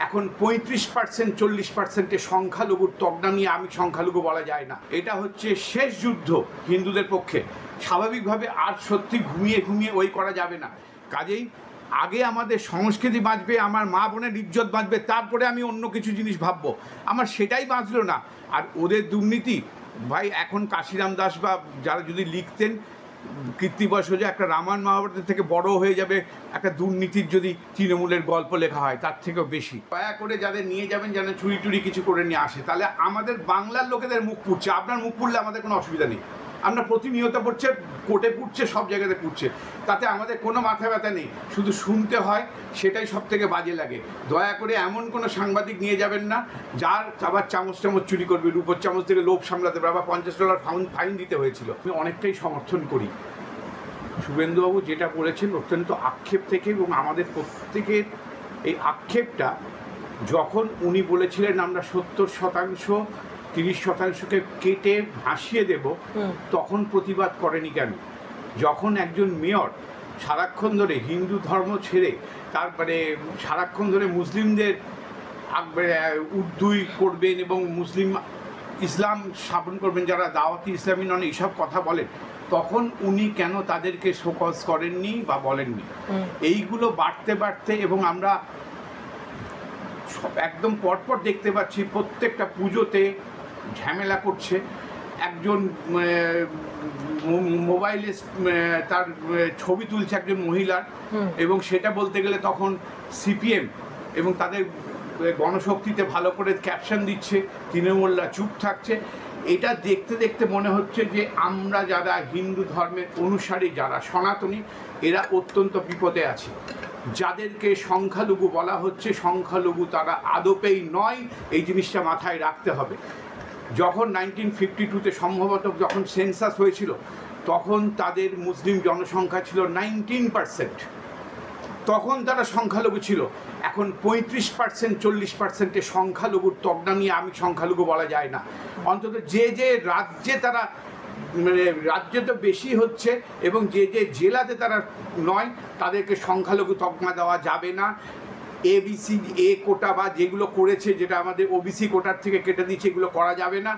এখন 35% 40%-এ সংখ্যালঘুর তকমা নিয়ে আমি সংখ্যালঘু বলা যায় না। এটা হচ্ছে শেষ যুদ্ধ হিন্দুদের পক্ষে। স্বাভাবিকভাবে আর সত্যি ঘুমিয়ে ঘুমিয়ে ওই করা যাবে না। কাজেই আগে আমাদের সংস্কৃতি বাঁচবে, আমার মা বোনের ইজ্জত বাঁচবে, তারপরে আমি অন্য কিছু জিনিস ভাববো। আমার সেটাই বাঁচলো না। আর ওদের দুর্নীতি ভাই, এখন কাশিরাম দাস বা যারা যদি লিখতেন কীর্তিবশ যে একটা রামায়ণ মহাভারতের থেকে বড় হয়ে যাবে একটা দুর্নীতির যদি তৃণমূলের গল্প লেখা হয়, তার থেকেও বেশি। দয়া করে যাদের নিয়ে যাবেন যেন চুরি টুরি কিছু করে নিয়ে আসে, তাহলে আমাদের বাংলার লোকেদের মুখ পুড়ছে। আপনার মুখ পুড়লে আমাদের কোনো অসুবিধা নেই, আমরা প্রতিনিয়ত পড়ছে, কোর্টে পুড়ছে, সব জায়গাতে পুড়ছে, তাতে আমাদের কোনো মাথা ব্যথা নেই। শুধু শুনতে হয়, সেটাই সব থেকে বাজে লাগে। দয়া করে এমন কোনো সাংবাদিক নিয়ে যাবেন না যার আবার চামচ টামচ চুরি করবে, রূপোর চামচ থেকে লোভ সামলাতে পারে, আবার $50 ফাইন দিতে হয়েছিল। আমি অনেকটাই সমর্থন করি শুভেন্দুবাবু যেটা বলেছেন, অত্যন্ত আক্ষেপ থেকে, এবং আমাদের প্রত্যেকের এই আক্ষেপটা যখন উনি বলেছিলেন আমরা 70%, 30%কে কেটে ভাসিয়ে দেব, তখন প্রতিবাদ করেনি কেন? যখন একজন মেয়র সারাক্ষণ ধরে হিন্দু ধর্ম ছেড়ে তারপরে সারাক্ষণ ধরে মুসলিমদের উর্দুই করবেন এবং ইসলাম স্থাপন করবেন, যারা দাওয়াতি ইসলামী নন, এইসব কথা বলেন, তখন উনি কেন তাদেরকে শোকজ করেননি বা বলেননি? এইগুলো বাড়তে বাড়তে, এবং আমরা একদম পরপর দেখতে পাচ্ছি প্রত্যেকটা পুজোতে ঝামেলা করছে। একজন মোবাইলে তার ছবি তুলছে একজন মহিলার, এবং সেটা বলতে গেলে তখন সিপিএম এবং তাদের গণশক্তিতে ভালো করে ক্যাপশন দিচ্ছে, তৃণমূলরা চুপ থাকছে। এটা দেখতে দেখতে মনে হচ্ছে যে আমরা যারা হিন্দু ধর্মের অনুসারী, যারা সনাতনী, এরা অত্যন্ত বিপদে আছে। যাদেরকে সংখ্যালঘু বলা হচ্ছে, সংখ্যালঘু তারা আদপেই নয়, এই জিনিসটা মাথায় রাখতে হবে। যখন 1952-তে সম্ভবত যখন সেন্সাস হয়েছিল, তখন তাদের মুসলিম জনসংখ্যা ছিল 19%, তখন তারা সংখ্যালঘু ছিল। এখন 35% 40%-এ সংখ্যালঘুর তকমা নিয়ে আমি সংখ্যালঘু বলা যায় না। অন্তত যে যে রাজ্যে তারা রাজ্যে তো বেশি হচ্ছে, এবং যে যে জেলাতে তারা নয়, তাদেরকে সংখ্যালঘু তকমা দেওয়া যাবে না। ABC কোটা বা যেগুলো করেছে, যেটা আমাদের OBC কোটার থেকে কেটে দিচ্ছে, এগুলো করা যাবে না।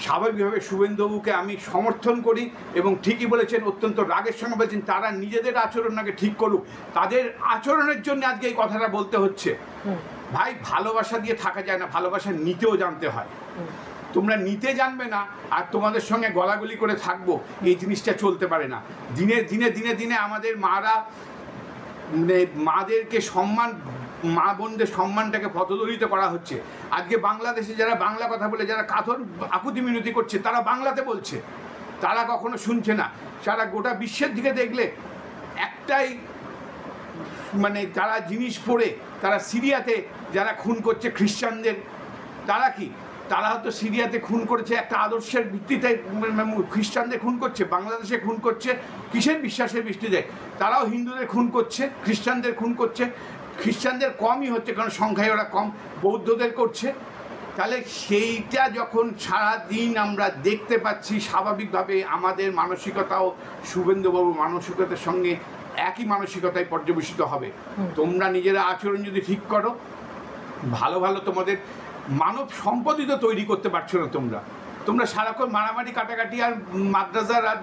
স্বাভাবিকভাবে শুভেন্দুবাবুকে আমি সমর্থন করি, এবং ঠিকই বলেছেন, অত্যন্ত রাগের সঙ্গে বলছেন তারা নিজেদের আচরণ আগে ঠিক করুক। তাদের আচরণের জন্য আজকে এই কথাটা বলতে হচ্ছে। ভাই, ভালোবাসা দিয়ে থাকা যায় না, ভালোবাসা নিতেও জানতে হয়। তোমরা নিতে জানবে না আর তোমাদের সঙ্গে গলাগলি করে থাকবো, এই জিনিসটা চলতে পারে না। দিনে দিনে দিনে দিনে আমাদের মাদেরকে সম্মান, মা বোনদের সম্মানটাকে পদদলিত করা হচ্ছে। আজকে বাংলাদেশে যারা বাংলা কথা বলে, যারা কাতর আকুতি মিনতি করছে, তারা বাংলাতে বলছে, তারা কখনো শুনছে না। সারা গোটা বিশ্বের দিকে দেখলে একটাই তারা জিনিস পড়ে, তারা সিরিয়াতে যারা খুন করছে খ্রিস্টানদের, তারা কি, তারা হয়তো সিরিয়াতে খুন করেছে একটা আদর্শের ভিত্তিতে, খ্রিস্টানদের খুন করছে, বাংলাদেশে খুন করছে কিসের বিশ্বাসের ভিত্তিতে? তারাও হিন্দুদের খুন করছে, খ্রিস্টানদের খুন করছে। খ্রিস্টানদের কমই হচ্ছে, কারণ সংখ্যায় ওরা কম, বৌদ্ধদের করছে। তাহলে সেইটা যখন সারাদিন আমরা দেখতে পাচ্ছি, স্বাভাবিকভাবে আমাদের মানসিকতাও শুভেন্দুবাবুর মানসিকতার সঙ্গে একই মানসিকতায় পর্যবেসিত হবে। তোমরা নিজেরা আচরণ যদি ঠিক করো, ভালো ভালো তোমাদের মানব সম্পদই তো তৈরি করতে পারছো না। তোমরা সারাক্ষণ মারামারি কাটাকাটি আর মাদ্রাসার আর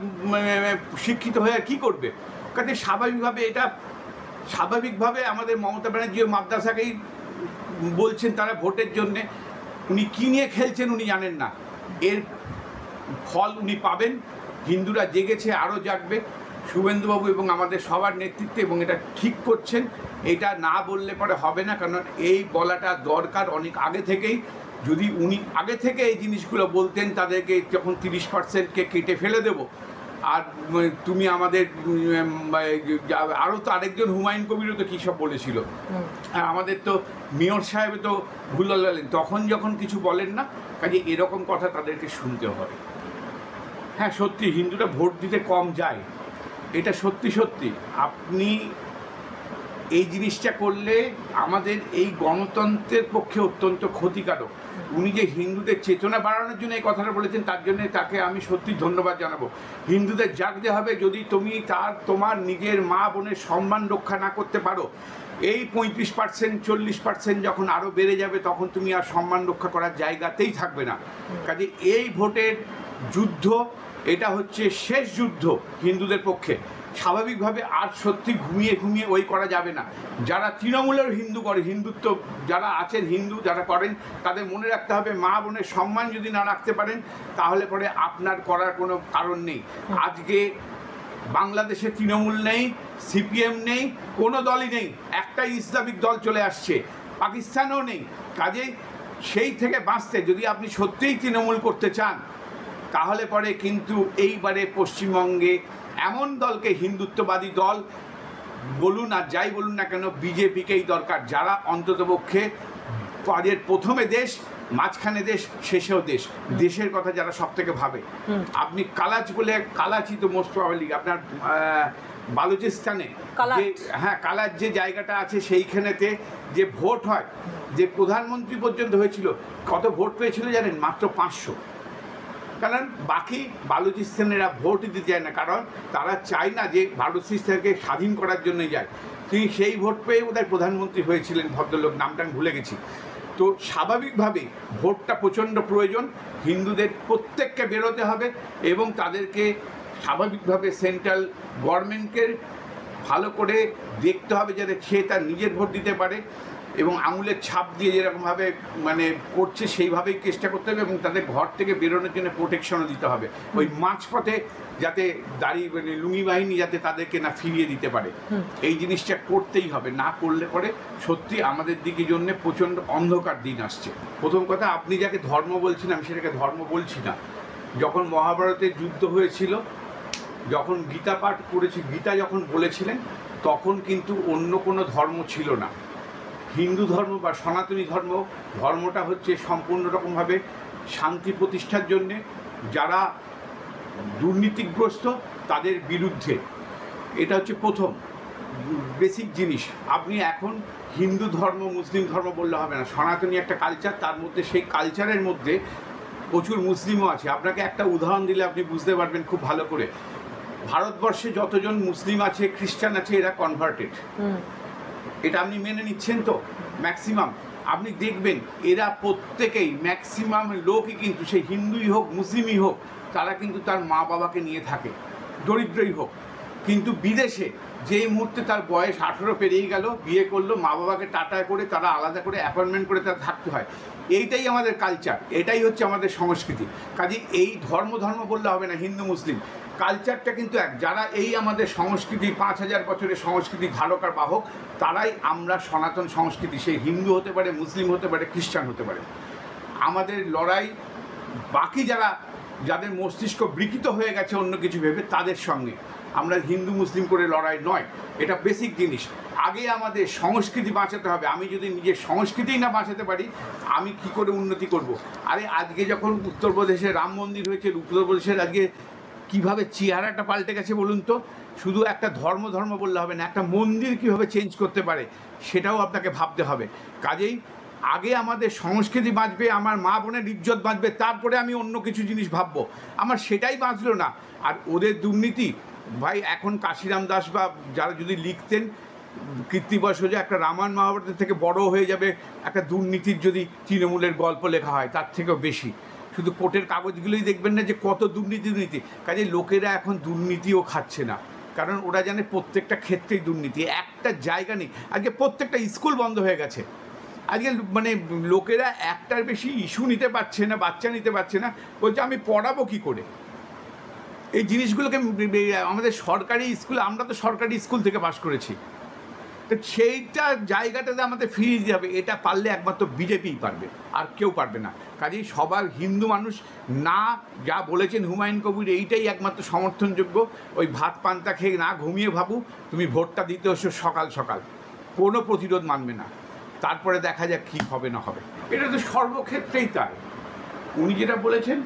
শিক্ষিত হয়ে কী করবে? কাজে স্বাভাবিকভাবে আমাদের মমতা ব্যানার্জিও মাদ্রাসাকেই বলছেন তারা ভোটের জন্যে। উনি কী নিয়ে খেলছেন উনি জানেন না, এর ফল উনি পাবেন। হিন্দুরা জেগেছে, আরও জাগবে শুভেন্দুবাবু এবং আমাদের সবার নেতৃত্বে, এবং এটা ঠিক করছেন। এটা না বললে পরে হবে না, কারণ এই বলাটা দরকার অনেক আগে থেকেই। যদি উনি আগে থেকে এই জিনিসগুলো বলতেন, তাদেরকে যখন 30%কে কেটে ফেলে দেব, আর তুমি আমাদের আরও তো আরেকজন হুমায়ুন কবিরও তো কী সব বলেছিল, আর আমাদের তো মেয়র সাহেব তো ভুল বললেন, তখন যখন কিছু বলেন না, কাজে এরকম কথা তাদেরকে শুনতে হবে। হ্যাঁ, সত্যি হিন্দুরা ভোট দিতে কম যায়, এটা সত্যি সত্যি। আপনি এই জিনিসটা করলে আমাদের এই গণতন্ত্রের পক্ষে অত্যন্ত ক্ষতিকারক। উনি যে হিন্দুদের চেতনা বাড়ানোর জন্য এই কথাটা বলেছেন, তার জন্য তাকে আমি সত্যি ধন্যবাদ জানাবো। হিন্দুদের জাগতে হবে। যদি তুমি তোমার নিজের মা বোনের সম্মান রক্ষা না করতে পারো, এই 35% 40% যখন আরও বেড়ে যাবে তখন তুমি আর সম্মান রক্ষা করার জায়গাতেই থাকবে না। কাজে এই ভোটের যুদ্ধ এটা হচ্ছে শেষ যুদ্ধ হিন্দুদের পক্ষে। স্বাভাবিকভাবে আর সত্যি ঘুমিয়ে ঘুমিয়ে ওই করা যাবে না। যারা তৃণমূলের হিন্দু করে, হিন্দুত্ব যারা আছেন হিন্দু যারা করেন, তাদের মনে রাখতে হবে মা বোনের সম্মান যদি না রাখতে পারেন তাহলে পরে আপনার করার কোনো কারণ নেই। আজকে বাংলাদেশে তৃণমূল নেই, সিপিএম নেই, কোনো দলই নেই, একটা ইসলামিক দল চলে আসছে, পাকিস্তানেও নেই। কাজেই সেই থেকে বাঁচতে যদি আপনি সত্যিই তৃণমূল করতে চান তাহলে পরে কিন্তু এইবারে পশ্চিমবঙ্গে এমন দলকে, হিন্দুত্ববাদী দল বলুন আর যাই বলুন না কেন, বিজেপিকেই দরকার, যারা অন্ততপক্ষে তাদের প্রথমে দেশ, মাঝখানে দেশ, শেষেও দেশ, দেশের কথা যারা সব থেকে ভাবে। আপনি কালাচ বলে, কালাচি তো মোস্ট প্রবাবলি আপনার বালুচিস্তানে যে, হ্যাঁ কালাচ যে জায়গাটা আছে সেইখানেতে যে ভোট হয়, যে প্রধানমন্ত্রী পর্যন্ত হয়েছিল, কত ভোট পেয়েছিল জানেন? মাত্র 500। কারণ বাকি বালুচিস্তানেরা ভোট দিতে চায় না, কারণ তারা চায় না যে বালুচিস্তানকে স্বাধীন করার জন্যই যায়। তিনি সেই ভোট পেয়ে বোধহয় প্রধানমন্ত্রী হয়েছিলেন, ভদ্রলোক, নামটা আমি ভুলে গেছি। তো স্বাভাবিকভাবে ভোটটা প্রচণ্ড প্রয়োজন, হিন্দুদের প্রত্যেককে বেরোতে হবে এবং তাদেরকে স্বাভাবিকভাবে সেন্ট্রাল গভর্নমেন্টকে ভালো করে দেখতে হবে যাতে সে তার নিজের ভোট দিতে পারে এবং আঙুলের ছাপ দিয়ে যেরকমভাবে মানে করছে সেইভাবেই চেষ্টা করতে হবে এবং তাদের ঘর থেকে বেরোনোর জন্য প্রোটেকশনও দিতে হবে। ওই মাঝপথে যাতে দাঁড়িয়ে মানে লুঙ্গি বাহিনী যাতে তাদেরকে না ফিরিয়ে দিতে পারে, এই জিনিসটা করতেই হবে। না করলে পরে সত্যি আমাদের দিকে জন্য প্রচণ্ড অন্ধকার দিন আসছে। প্রথম কথা, আপনি যাকে ধর্ম বলছেন আমি সেটাকে ধর্ম বলছি না। যখন মহাভারতের যুদ্ধ হয়েছিল, যখন গীতা পাঠ করেছি, গীতা যখন বলেছিলেন, তখন কিন্তু অন্য কোনো ধর্ম ছিল না। হিন্দু ধর্ম বা সনাতনী ধর্মটা হচ্ছে সম্পূর্ণ রকমভাবে শান্তি প্রতিষ্ঠার জন্যে, যারা দুর্নীতিগ্রস্ত তাদের বিরুদ্ধে। এটা হচ্ছে প্রথম বেসিক জিনিস। আপনি এখন হিন্দু ধর্ম মুসলিম ধর্ম বললে হবে না, সনাতনী একটা কালচার, তার মধ্যে সেই কালচারের মধ্যে প্রচুর মুসলিমও আছে। আপনাকে একটা উদাহরণ দিলে আপনি বুঝতে পারবেন খুব ভালো করে। ভারতবর্ষে যতজন মুসলিম আছে, খ্রিস্টান আছে, এরা কনভার্টেড। এটা আপনি মেনে নিচ্ছেন তো? ম্যাক্সিমাম আপনি দেখবেন এরা প্রত্যেকেই, ম্যাক্সিমাম লোকই কিন্তু, সেই হিন্দুই হোক মুসলিমই হোক, তারা কিন্তু তার মা বাবাকে নিয়ে থাকে, দরিদ্রই হোক। কিন্তু বিদেশে যেই মুহূর্তে তার বয়স 18 পেরিয়ে গেল, বিয়ে করলো, মা বাবাকে টাটায় করে তারা আলাদা করে অ্যাপয়েন্টমেন্ট করে তারা থাকতে হয়। এইটাই আমাদের কালচার, এটাই হচ্ছে আমাদের সংস্কৃতি। কাজে এই ধর্ম বললে হবে না, হিন্দু মুসলিম কালচারটা কিন্তু এক। যারা এই আমাদের সংস্কৃতি 5000 বছরের সংস্কৃতি ধারক আর বাহক, তারাই আমরা সনাতন সংস্কৃতি। সেই হিন্দু হতে পারে, মুসলিম হতে পারে, খ্রিস্টান হতে পারে। আমাদের লড়াই বাকি যাদের মস্তিষ্ক বিকৃত হয়ে গেছে অন্য কিছু ভেবে, তাদের সঙ্গে। আমরা হিন্দু মুসলিম করে লড়াই নয়, এটা বেসিক জিনিস। আগে আমাদের সংস্কৃতি বাঁচাতে হবে। আমি যদি নিজের সংস্কৃতিই না বাঁচাতে পারি, আমি কি করে উন্নতি করব? আরে আজকে যখন উত্তরপ্রদেশে রাম মন্দির হয়েছে, উত্তরপ্রদেশের আজকে কীভাবে চেহারাটা পাল্টে গেছে বলুন তো। শুধু একটা ধর্ম বললে হবে না, একটা মন্দির কীভাবে চেঞ্জ করতে পারে সেটাও আপনাকে ভাবতে হবে। কাজেই আগে আমাদের সংস্কৃতি বাঁচবে, আমার মা বোনের ইজ্জত বাঁচবে, তারপরে আমি অন্য কিছু জিনিস ভাববো। আমার সেটাই বাঁচলো না। আর ওদের দুর্নীতি, ভাই এখন কাশিরাম দাস বা যারা যদি লিখতেন, কীর্তিবশ যে একটা রামায়ণ মহাভারতের থেকে বড় হয়ে যাবে একটা দুর্নীতির যদি তৃণমূলের গল্প লেখা হয়, তার থেকেও বেশি। শুধু কোর্টের কাগজগুলোই দেখবেন না যে কত দুর্নীতি। কাজে লোকেরা এখন দুর্নীতিও খাচ্ছে না, কারণ ওরা জানে প্রত্যেকটা ক্ষেত্রেই দুর্নীতি, একটা জায়গা নেই। আজকে প্রত্যেকটা স্কুল বন্ধ হয়ে গেছে। আজকে মানে লোকেরা একটার বেশি ইস্যু নিতে পারছে না, বাচ্চা নিতে পারছে না, বলছে আমি পড়াবো কী করে। এই জিনিসগুলোকে আমাদের সরকারি স্কুল, আমরা তো সরকারি স্কুল থেকে পাশ করেছি, তো সেইটা জায়গাটাতে আমাদের ফিরিয়ে দিতে হবে। এটা পারলে একমাত্র বিজেপিই পারবে, আর কেউ পারবে না। কাজেই সবার হিন্দু মানুষ না, যা বলেছেন হুমায়ুন কবির, এইটাই একমাত্র সমর্থনযোগ্য। ওই ভাত পান্তা খেয়ে না ঘুমিয়ে ভাবু, তুমি ভোটটা দিতে এসো সকাল সকাল, কোনো প্রতিরোধ মানবে না, তারপরে দেখা যাক কী হবে না হবে। এটা তো সর্বক্ষেত্রেই তাই। উনি যেটা বলেছেন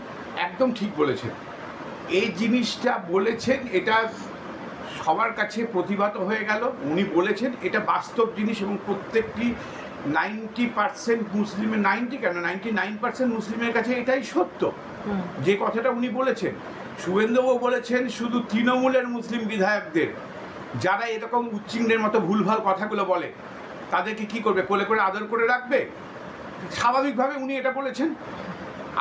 একদম ঠিক বলেছেন। এই জিনিসটা বলেছেন, এটা সবার কাছে প্রতিভাত হয়ে গেল। উনি বলেছেন এটা বাস্তব জিনিস এবং প্রত্যেকটি 90% মুসলিমের, 90 কেন 99% মুসলিমের কাছে এটাই সত্য যে কথাটা উনি বলেছেন। শুভেন্দুবাবু বলেছেন শুধু তৃণমূলের মুসলিম বিধায়কদের, যারা এরকম উচ্চিংড়ের মতো ভুলভাল কথাগুলো বলে, তাদেরকে কি করবে, কোলে করে আদর করে রাখবে? স্বাভাবিকভাবে উনি এটা বলেছেন।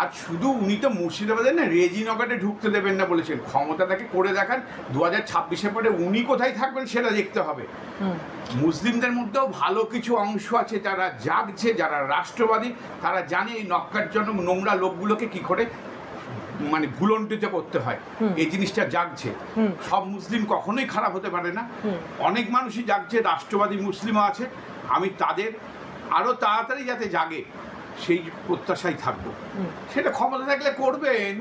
আর শুধু উনি তো মুর্শিদাবাদে না, রেজিনগরে ঢুকতে দেবেন না বলেছেন। ক্ষমতা তাকে করে দেখান, 2026-এ পরে উনি কোথায় থাকবেন সেটা দেখতে হবে। মুসলিমদের মধ্যেও ভালো কিছু অংশ আছে যারা জাগছে, যারা রাষ্ট্রবাদী, তারা জানে এই নক্কারজনক নোংরা লোকগুলোকে কি করে মানে ভুলন্টিত করতে হয়। এই জিনিসটা জাগছে। সব মুসলিম কখনোই খারাপ হতে পারে না, অনেক মানুষই জাগছে, রাষ্ট্রবাদী মুসলিমও আছে। আমি তাদের আরও তাড়াতাড়ি যাতে জাগে সেই প্রত্যাশায় থাকবো। সেটা ক্ষমতা থাকলে করবেন,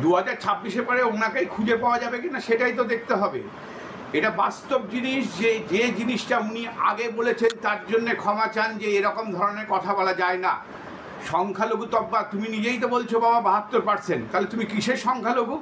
2026-এ পরে ওনাকেই খুঁজে পাওয়া যাবে কিনা সেটাই তো দেখতে হবে। এটা বাস্তব জিনিস যে জিনিসটা উনি আগে বলেছেন তার জন্য ক্ষমা চান যে এরকম ধরনের কথা বলা যায় না। সংখ্যালঘু তব্বা, তুমি নিজেই তো বলছো বাবা 72%, তাহলে তুমি কিসের সংখ্যালঘু?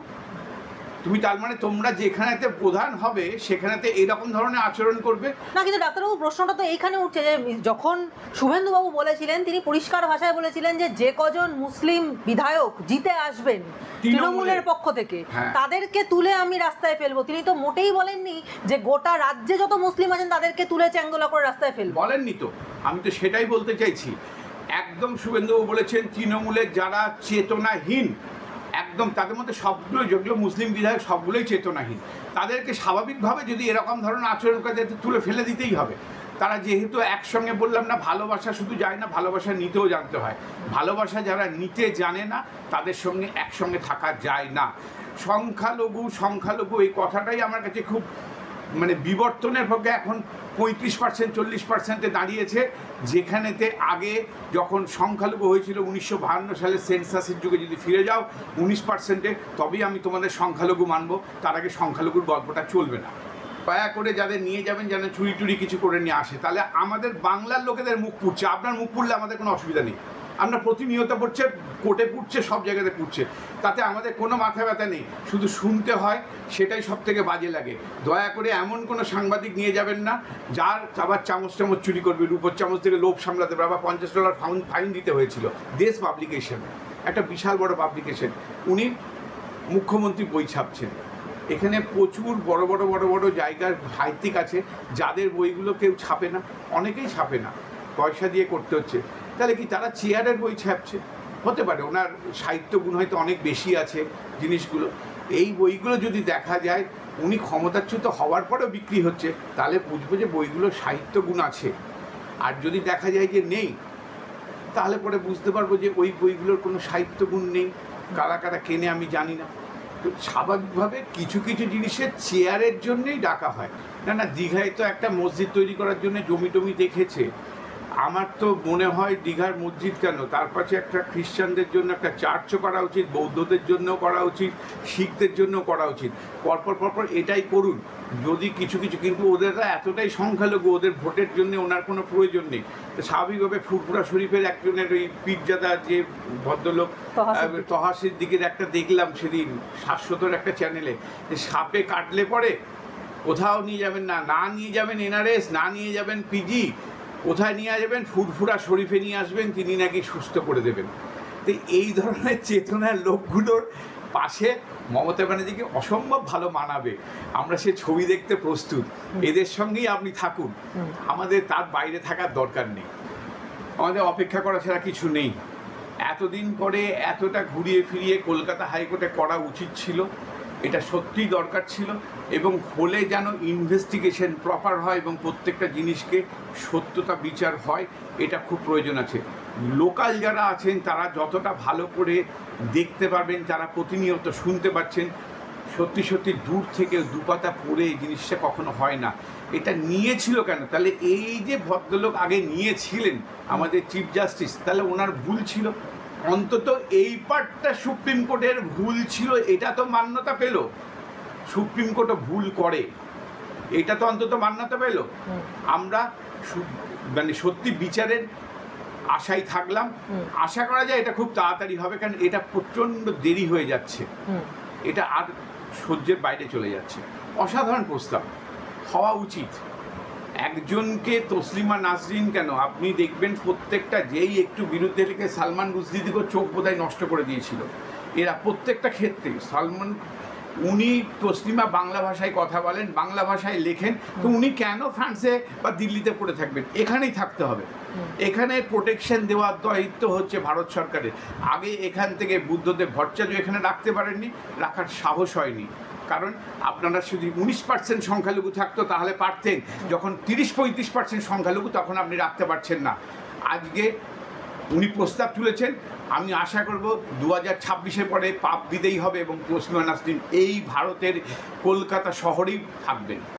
তুমি তার মানে তোমরা যেখানেতে প্রধান হবে সেখানেতে এরকম ধরনের আচরণ করবে না? কিন্তু ডাক্তারবাবু প্রশ্নটা তো এইখানে উঠছে যে যখন শুভেন্দুবাবু বলেছিলেন, তিনি পরিষ্কার ভাষায় বলেছিলেন যে কজন মুসলিম বিধায়ক জিতে আসবেন তৃণমূলের পক্ষ থেকে তাদেরকে তুলে আমি রাস্তায় ফেলবো। তিনি তো মোটেই বলেননি যে গোটা রাজ্যে যত মুসলিম আছেন তাদেরকে তুলে চ্যাঙ্গোলা করে রাস্তায় ফেলবো। বলেননি তো, আমি তো সেটাই বলতে চাইছি। একদম শুভেন্দুবাবু বলেছেন তৃণমূলের যারা চেতনাহীন, একদম তাদের মধ্যে সবগুলো যেগুলো মুসলিম বিধায়ক সবগুলোই চেতনাহীন, তাদেরকে স্বাভাবিকভাবে যদি এরকম ধরনের আচরণ করে তুলে ফেলে দিতেই হবে। তারা যেহেতু একসঙ্গে, বললাম না, ভালোবাসা শুধু যায় না, ভালোবাসা নিতেও জানতে হয়। ভালোবাসা যারা নিতে জানে না তাদের সঙ্গে একসঙ্গে থাকা যায় না। সংখ্যালঘু এই কথাটাই আমার কাছে খুব মানে বিবর্তনের পক্ষে এখন 35% 40%-এ দাঁড়িয়েছে, যেখানেতে আগে যখন সংখ্যালঘু হয়েছিল 1952 সালে সেন্সাসের যুগে যদি ফিরে যাও 19%-এ, তবেই আমি তোমাদের সংখ্যালঘু মানব। তার আগে সংখ্যালঘুর গল্পটা চলবে না। দয়া করে যাদের নিয়ে যাবেন যেন চুরি টুরি কিছু করে নিয়ে আসে, তাহলে আমাদের বাংলার লোকেদের মুখ পুড়ছে। আপনার মুখ পুড়লে আমাদের কোনো অসুবিধা নেই, আমরা প্রতিনিয়ত পড়ছে, কোর্টে পুড়ছে, সব জায়গাতে পুড়ছে, তাতে আমাদের কোনো মাথা ব্যথা নেই। শুধু শুনতে হয়, সেটাই সব থেকে বাজে লাগে। দয়া করে এমন কোনো সাংবাদিক নিয়ে যাবেন না যার আবার চামচ চুরি করবে, রূপোর চামচ থেকে লোভ সামলাতে পারবে। আবার $50 ফাইন দিতে হয়েছিল। দেশ পাবলিকেশন, একটা বিশাল বড় পাবলিকেশন, উনি মুখ্যমন্ত্রী বই ছাপছেন। এখানে প্রচুর বড় বড় জায়গার সাহিত্যিক আছে যাদের বইগুলো কেউ ছাপে না, অনেকেই ছাপে না, পয়সা দিয়ে করতে হচ্ছে। তাহলে কি তারা চেয়ারের বই ছাপছে? হতে পারে ওনার সাহিত্য গুণ হয়তো অনেক বেশি আছে জিনিসগুলো। এই বইগুলো যদি দেখা যায় উনি ক্ষমতাচ্যুত হওয়ার পরেও বিক্রি হচ্ছে, তাহলে বুঝবো যে বইগুলো সাহিত্য গুণ আছে। আর যদি দেখা যায় যে নেই, তাহলে পরে বুঝতে পারবো যে ওই বইগুলোর কোনো সাহিত্য গুণ নেই। কারা কারা কেনে আমি জানি না। তো স্বাভাবিকভাবে কিছু জিনিসের চেয়ারের জন্যেই ডাকা হয়। না, দীঘায় তো একটা মসজিদ তৈরি করার জন্য জমি টমি দেখেছে। আমার তো মনে হয় দীঘার মসজিদ কেন, তার পাশে একটা খ্রিস্টানদের জন্য একটা চার্চও করা উচিত, বৌদ্ধদের জন্য করা উচিত, শিখদের জন্য করা উচিত। পরপর এটাই করুন যদি কিছু, কিন্তু ওদেররা এতটাই সংখ্যালঘু, ওদের ভোটের জন্য ওনার কোনো প্রয়োজন নেই। তো স্বাভাবিকভাবে ফুরফুরা শরীফের একজনের ওই পীরজাদা যে ভদ্রলোক তহা সিদ্দিকের একটা দেখলাম সেদিন শাশ্বতর একটা চ্যানেলে, যে সাপে কাটলে পরে কোথাও নিয়ে যাবেন না নিয়ে যাবেন NRS, না নিয়ে যাবেন PG, কোথায় নিয়ে যাবেন? ফুরফুরা শরীফে নিয়ে আসবেন, তিনি নাকি সুস্থ করে দেবেন। তো এই ধরনের চেতনার লোকগুলোর পাশে মমতা ব্যানার্জিকে অসম্ভব ভালো মানাবে। আমরা সে ছবি দেখতে প্রস্তুত, এদের সঙ্গেই আপনি থাকুন, আমাদের তার বাইরে থাকার দরকার নেই। আমাদের অপেক্ষা করা ছাড়া কিছু নেই। এতদিন পরে এতটা ঘুরিয়ে ফিরিয়ে কলকাতা হাইকোর্টে করা উচিত ছিল, এটা সত্যিই দরকার ছিল। এবং হলে যেন ইনভেস্টিগেশন প্রপার হয় এবং প্রত্যেকটা জিনিসকে সত্যতা বিচার হয়, এটা খুব প্রয়োজন আছে। লোকাল যারা আছেন তারা যতটা ভালো করে দেখতে পারবেন, তারা প্রতিনিয়ত শুনতে পাচ্ছেন। সত্যি দূর থেকে দুপাতা পড়ে এই জিনিসটা কখনো হয় না। এটা নিয়েছিল কেন? তাহলে এই যে ভদ্রলোক আগে নিয়েছিলেন আমাদের চিফ জাস্টিস, তাহলে ওনার ভুল ছিল। অন্তত এই পার্টটা সুপ্রিম কোর্টের ভুল ছিল, এটা তো মান্যতা পেল। সুপ্রিম কোর্টও ভুল করে, এটা তো অন্তত মান্যতা পেল। আমরা মানে সত্যি বিচারের আশায় থাকলাম। আশা করা যায় এটা খুব তাড়াতাড়ি হবে, কারণ এটা প্রচণ্ড দেরি হয়ে যাচ্ছে, এটা আর সহ্যের বাইরে চলে যাচ্ছে। অসাধারণ প্রস্তাব হওয়া উচিত। একজনকে তসলিমা নাসরিন কেন, আপনি দেখবেন প্রত্যেকটা যেই একটু বিরুদ্ধে লিখে সালমান রুশদিকেও চোখ বোধহয় নষ্ট করে দিয়েছিল। এরা প্রত্যেকটা ক্ষেত্রে সালমান উনি তসলিমা বাংলা ভাষায় কথা বলেন, বাংলা ভাষায় লেখেন, তো উনি কেন ফ্রান্সে বা দিল্লিতে পড়ে থাকবেন? এখানেই থাকতে হবে। এখানে প্রোটেকশন দেওয়ার দায়িত্ব হচ্ছে ভারত সরকারের। আগে এখান থেকে বুদ্ধদেব ভট্টাচার্য এখানে রাখতে পারেননি, রাখার সাহস হয়নি, কারণ আপনারা যদি 19% সংখ্যালঘু থাকতো তাহলে পারতেন, যখন 30-35% সংখ্যালঘু তখন আপনি রাখতে পারছেন না। আজকে উনি প্রস্তাব তুলেছেন, আমি আশা করব 2026-এর পরে পাপ দিতেই হবে এবং তসলিমা নাসরিন এই ভারতের কলকাতা শহরেই থাকবেন।